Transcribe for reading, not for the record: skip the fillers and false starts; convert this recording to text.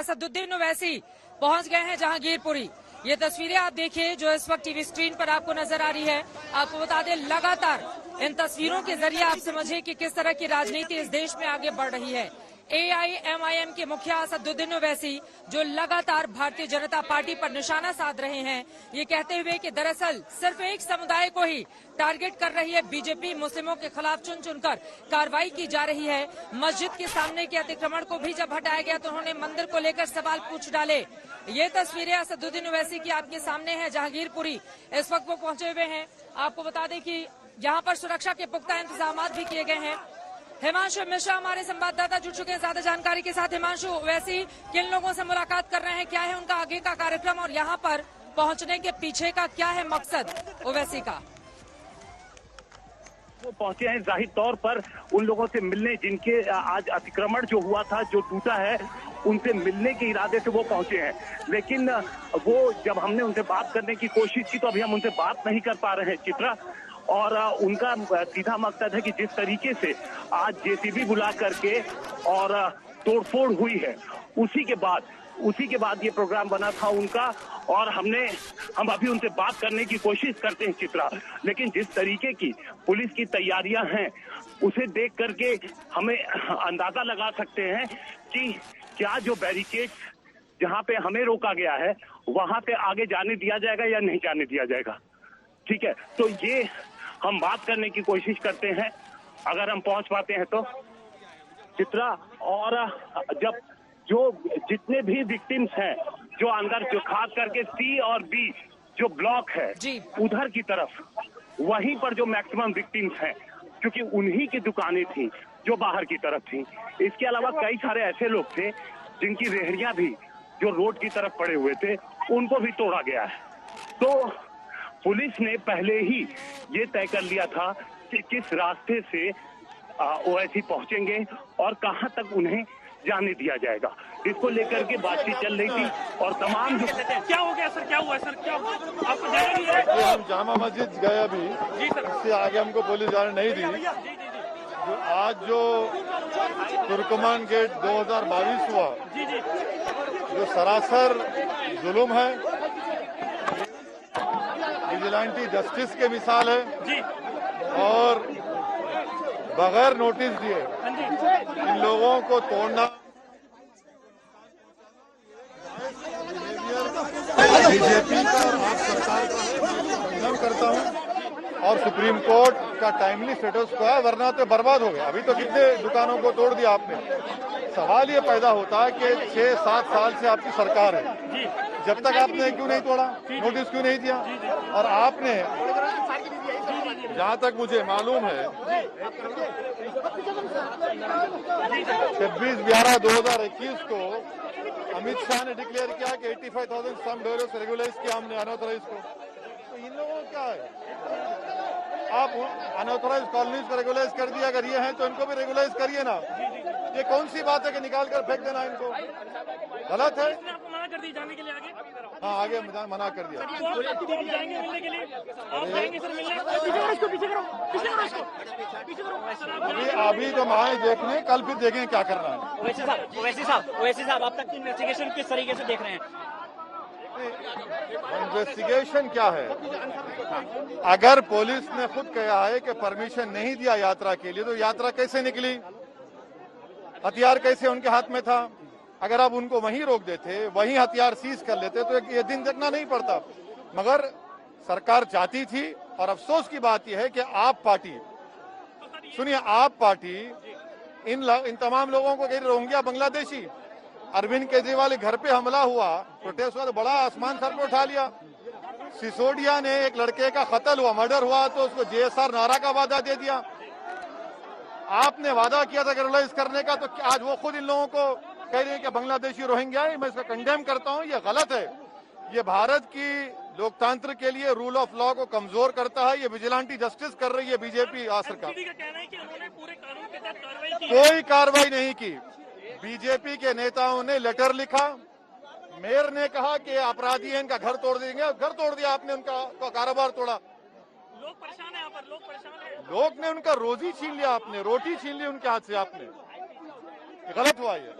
असदुद्दीन ओवैसी पहुंच गए हैं जहांगीरपुरी। ये तस्वीरें आप देखिए जो इस वक्त टीवी स्क्रीन पर आपको नजर आ रही है। आपको बता दें, लगातार इन तस्वीरों के जरिए आप समझिए कि किस तरह की राजनीति इस देश में आगे बढ़ रही है। AIMIM के मुखिया असदुद्दीन ओवैसी जो लगातार भारतीय जनता पार्टी पर निशाना साध रहे हैं, ये कहते हुए कि दरअसल सिर्फ एक समुदाय को ही टारगेट कर रही है बीजेपी, मुस्लिमों के खिलाफ चुन चुनकर कार्रवाई की जा रही है। मस्जिद के सामने के अतिक्रमण को भी जब हटाया गया तो उन्होंने मंदिर को लेकर सवाल पूछ डाले। ये तस्वीरें असदुद्दीन ओवैसी की आपके सामने है जहांगीरपुरी। इस वक्त वो पहुंचे हुए हैं। आपको बता दें कि यहाँ पर सुरक्षा के पुख्ता इंतजाम भी किए गए हैं। हिमांशु मिश्रा हमारे संवाददाता जुड़ चुके हैं ज्यादा जानकारी के साथ। हिमांशु, ओवैसी किन लोगों से मुलाकात कर रहे हैं, क्या है उनका आगे का कार्यक्रम और यहाँ पर पहुंचने के पीछे का क्या है मकसद ओवैसी का? वो पहुंचे हैं जाहिर तौर पर उन लोगों से मिलने जिनके आज अतिक्रमण जो हुआ था, जो टूटा है, उनसे मिलने के इरादे से वो पहुंचे हैं। लेकिन वो जब हमने उनसे बात करने की कोशिश की तो अभी हम उनसे बात नहीं कर पा रहे हैं चित्रा। और उनका सीधा मकसद है कि जिस तरीके से आज जेसीबी बुला करके और तोड़फोड़ हुई है, उसी के बाद ये प्रोग्राम बना था उनका। और हम अभी उनसे बात करने की कोशिश करते हैं चित्रा, लेकिन जिस तरीके की पुलिस की तैयारियां हैं उसे देख करके हमें अंदाजा लगा सकते हैं कि क्या जो बैरिकेड जहां पे हमें रोका गया है वहां पे आगे जाने दिया जाएगा या नहीं जाने दिया जाएगा। ठीक है, तो ये हम बात करने की कोशिश करते हैं अगर हम पहुंच पाते हैं तो चित्रा। और जब जो जितने भी विक्टिम्स हैं जो अंदर, जो खास करके C और B जो ब्लॉक है उधर की तरफ, वहीं पर जो मैक्सिमम विक्टिम्स हैं, क्योंकि उन्हीं की दुकानें थी जो बाहर की तरफ थी। इसके अलावा कई सारे ऐसे लोग थे जिनकी रेहड़ियां भी जो रोड की तरफ पड़े हुए थे, उनको भी तोड़ा गया है। तो पुलिस ने पहले ही ये तय कर लिया था कि किस रास्ते से ओवैसी पहुंचेंगे और कहां तक उन्हें जाने दिया जाएगा। इसको लेकर के बातचीत चल रही थी और तमाम क्या हो गया सर, क्या हुआ सर, क्या आपको जाने नहीं है? हम जामा मस्जिद गए अभी, इससे आगे हमको पुलिस जाने नहीं दी। आज जो तुर्कमान गेट 2022 हुआ, जो सरासर जुल्म है, विजिलेंटी जस्टिस के मिसाल है और बगैर नोटिस दिए इन लोगों को तोड़ना बीजेपी का और आप सरकार का खंडन करता हूं। और सुप्रीम कोर्ट का टाइमली स्टेटस को है, वरना तो बर्बाद हो गया। अभी तो कितने दुकानों को तोड़ दिया आपने। सवाल ये पैदा होता है कि 6-7 साल से आपकी सरकार है, जब तक आपने क्यों नहीं तोड़ा, नोटिस क्यों नहीं दिया? और आपने, जहां तक मुझे मालूम है, 26/11/2021 को अमित शाह ने डिक्लेयर किया कि 85,000 स्लम डेवलपर्स रेगुलाइज किया हमने अनऑथराइज को। तो इन लोगों को क्या है, आप अनऑथराइज कॉलोनीज को रेगुलाइज कर दिया, अगर ये हैं तो इनको भी रेगुलाइज करिए ना। ये कौन सी बात है कि निकाल कर फेंक देना इनको? गलत है। आपको मना कर दी जाने के लिए आगे? हाँ, आगे मना कर दिया। जाएंगे मिलने के लिए? आप जाएंगे सर मिलने? अभी तो आए देखने, कल फिर देखेंगे क्या करना है। ओवैसी साहब, अब तक की इन्वेस्टिगेशन किस तरीके से देख रहे हैं? इन्वेस्टिगेशन क्या है? अगर पुलिस ने खुद कहा है कि परमिशन नहीं दिया यात्रा के लिए, तो यात्रा कैसे निकली? हथियार कैसे उनके हाथ में था? अगर आप उनको वहीं रोक देते, वहीं हथियार सीज कर लेते, तो ये दिन देखना नहीं पड़ता। मगर सरकार चाहती थी, और अफसोस की बात यह है कि आप पार्टी, सुनिए, आप पार्टी इन तमाम लोगों को कह रही, रोहिंग्या बांग्लादेशी, अरविंद केजरीवाल के घर पे हमला हुआ, प्रोटेस्ट हुआ तो बड़ा आसमान सर पे उठा लिया। सिसोदिया ने एक लड़के का कत्ल हुआ, मर्डर हुआ, तो उसको JSR नारा का वादा दे दिया। आपने वादा किया था रेगुलाइज करने का, तो आज वो खुद इन लोगों को कह रहे हैं कि बांग्लादेशी रोहिंग्या है। मैं इसका कंडेम करता हूं, ये गलत है। ये भारत की लोकतंत्र के लिए रूल ऑफ लॉ को कमजोर करता है। ये विजिलेंटी जस्टिस कर रही है बीजेपी सरकार। कोई कार्रवाई नहीं की। बीजेपी के नेताओं ने लेटर लिखा, मेयर ने कहा कि अपराधी हैं, इनका घर तोड़ देंगे, घर तोड़ दिया आपने, उनका कारोबार तोड़ा। लोग परेशान है, यहाँ पर लोग परेशान है। लोग ने उनका रोजी छीन लिया, आपने रोटी छीन ली उनके हाथ से, आपने। गलत हुआ ये।